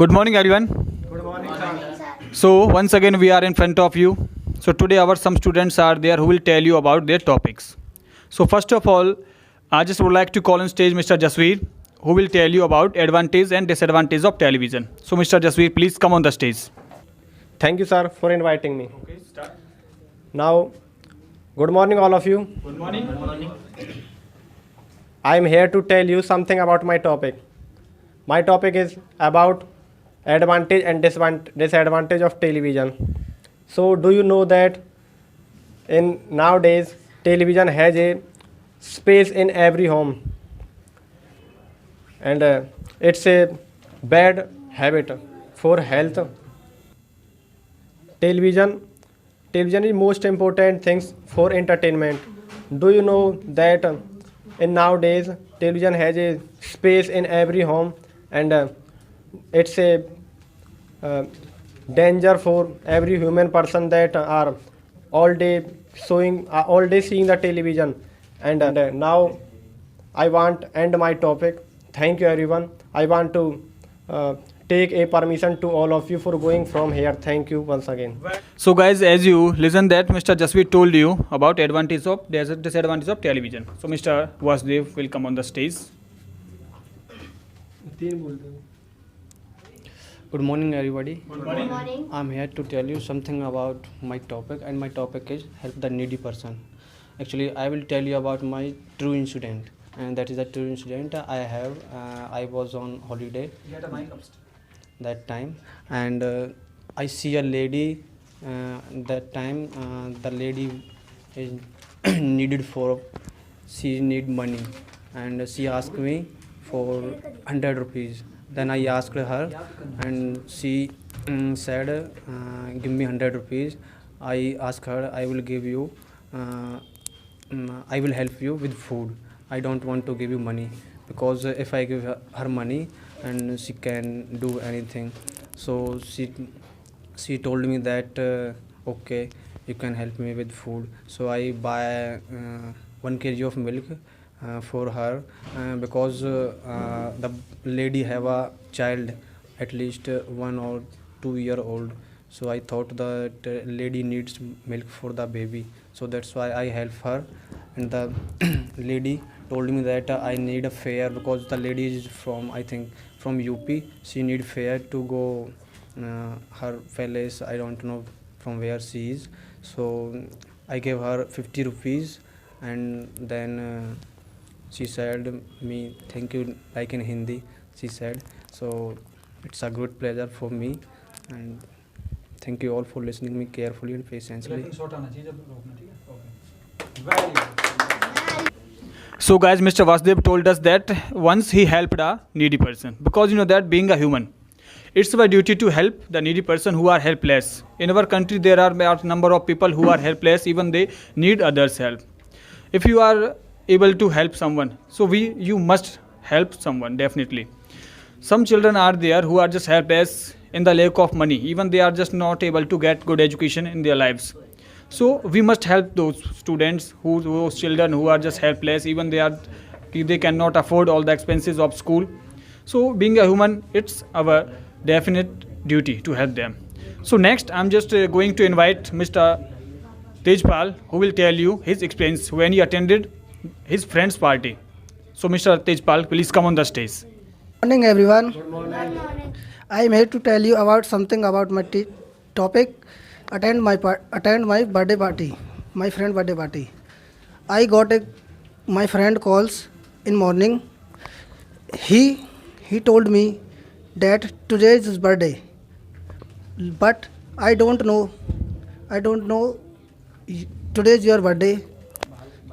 Good morning, everyone. Good morning, sir. So once again, we are in front of you. So today, our some students are there who will tell you about their topics. So first of all, I just would like to call on stage Mr. Jasveer, who will tell you about advantage and disadvantage of television. So Mr. Jasveer, please come on the stage. Thank you, sir, for inviting me. Okay, start. Now, good morning, all of you. Good morning. Good morning. I am here to tell you something about my topic. My topic is about advantage and disadvantage of television. So, do you know that in nowadays television has a space in every home, and it's a bad habit for health. Television is most important things for entertainment. Do you know that in nowadays television has a space in every home, and it's a uh, danger for every human person that are all day seeing the television. And now I want end my topic. Thank you, everyone. I want to take a permission to all of you for going from here. Thank you once again. So guys, as you listen that Mr. Jasveer told you about advantage of disadvantage of television. So Mr. Vasudev will come on the stage. Good morning, everybody. Good morning. I'm here to tell you something about my topic, and my topic is help the needy person. Actually, I will tell you about my true incident, and that is a true incident I have. I was on holiday that time, and I see a lady. That time, the lady is needed for. She need money, and she asked me for 100 rupees. Then I asked her, and she said, "Give me 100 rupees." I asked her, "I will give you. I will help you with food. I don't want to give you money, because if I give her money, and she can do anything." So she told me that okay, you can help me with food. So I buy 1 kg of milk for her, because the lady have a child at least 1 or 2 year old. So I thought that lady needs milk for the baby, so that's why I help her. And the lady told me that I need a fare, because the lady is from, I think, from UP. She need fare to go her palace. I don't know from where she is. So I gave her 50 rupees, and then she said me thank you, like in Hindi she said. So it's a good pleasure for me, and thank you all for listening me carefully and patiently. So guys, Mr. Vasudev told us that once he helped a needy person, because you know that being a human, it's our duty to help the needy person who are helpless. In our country, there are a number of people who are helpless, even they need others' help. If you are able to help someone, so you must help someone definitely. Some children are there who are just helpless in the lack of money, even they are just not able to get good education in their lives. So we must help those students, those children who are just helpless, even they cannot afford all the expenses of school. So being a human, it's our definite duty to help them. So next I'm just going to invite Mr. Tejpal, who will tell you his experience when he attended his friend's party. So Mr. Tejpal, please come on the stage. Morning, everyone. I am here to tell you about something about my topic. Attend my birthday party, my friend birthday party. I got my friend calls in morning. He told me that today is his birthday, but I don't know today is your birthday.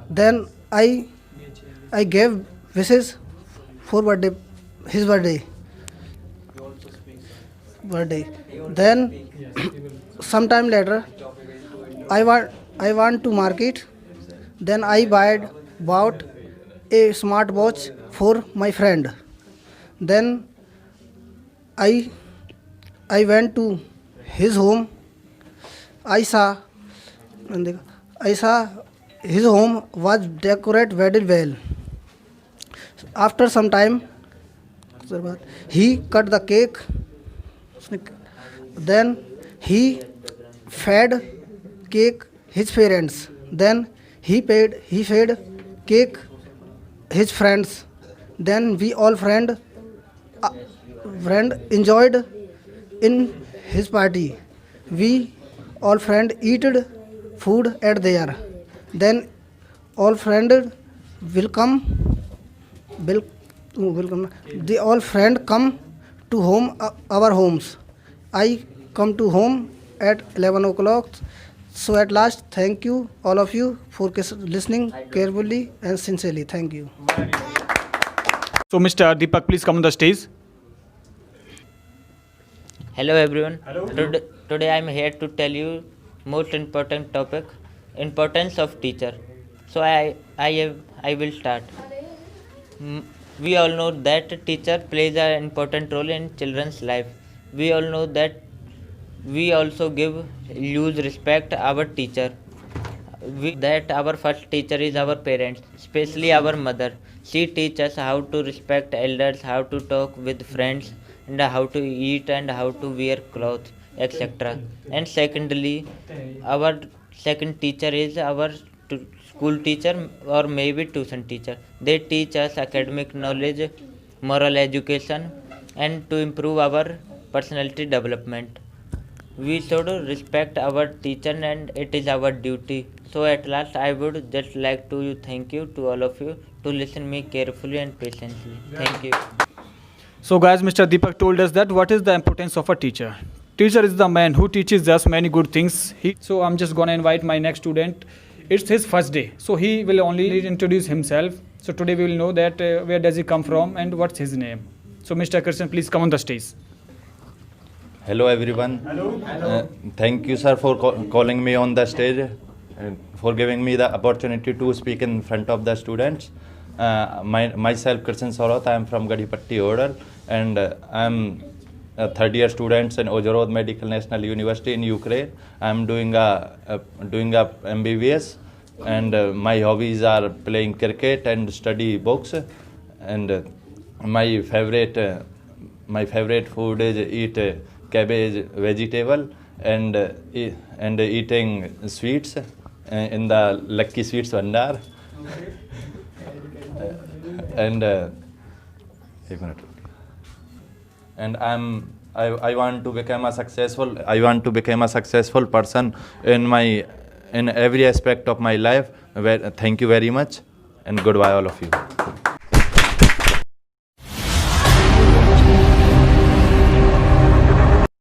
Then I gave wishes for his birthday. Then sometime later, I want to market. Then I bought a smart watch for my friend. Then I went to his home. I saw his home was decorated very well. After some time, he cut the cake Then he fed cake his parents. Then he fed cake his friends. Then we all friend enjoyed in his party. We all friend eated food at there. Then all friend will come will come. They all friend come to home our homes. I come to home at 11 o'clock. So at last, thank you all of you for listening carefully and sincerely. Thank you. So, Mr. Deepak, please come on the stage. Hello everyone. Today I am here to tell you most important topic, importance of teacher. So I will start. We all know that teacher plays an important role in children's life. We all know that we also give huge respect our teacher. That our first teacher is our parents, especially our mother. She teaches us how to respect elders, how to talk with friends, and how to eat and how to wear clothes, etc. And secondly, our second teacher is our school teacher or maybe tuition teacher. They teach us academic knowledge, moral education, and to improve our personality development. We should respect our teacher and it is our duty. So at last I would just like to thank you to all of you to listen me carefully and patiently. Thank you. So, guys, Mr. Deepak told us that what is the importance of a teacher. Teacher is the man who teaches us many good things. So I'm just gonna invite my next student. It's his first day, so he will only introduce himself. So today we will know that where does he come from and what's his name. So Mr. Krishnan, please come on the stage. Hello everyone. Thank you sir for calling me on the stage and for giving me the opportunity to speak in front of the students. Myself Krishnan Saurath, I am from Gadipatti Odal and I am a third year student in Ozhorod Medical National University in Ukraine. I am doing a MBBS and my hobbies are playing cricket and study books and my favorite food is eat cabbage vegetable and eating sweets in the Lucky Sweets Vandar. And I want to become a successful person in every aspect of my life. Thank you very much and goodbye all of you.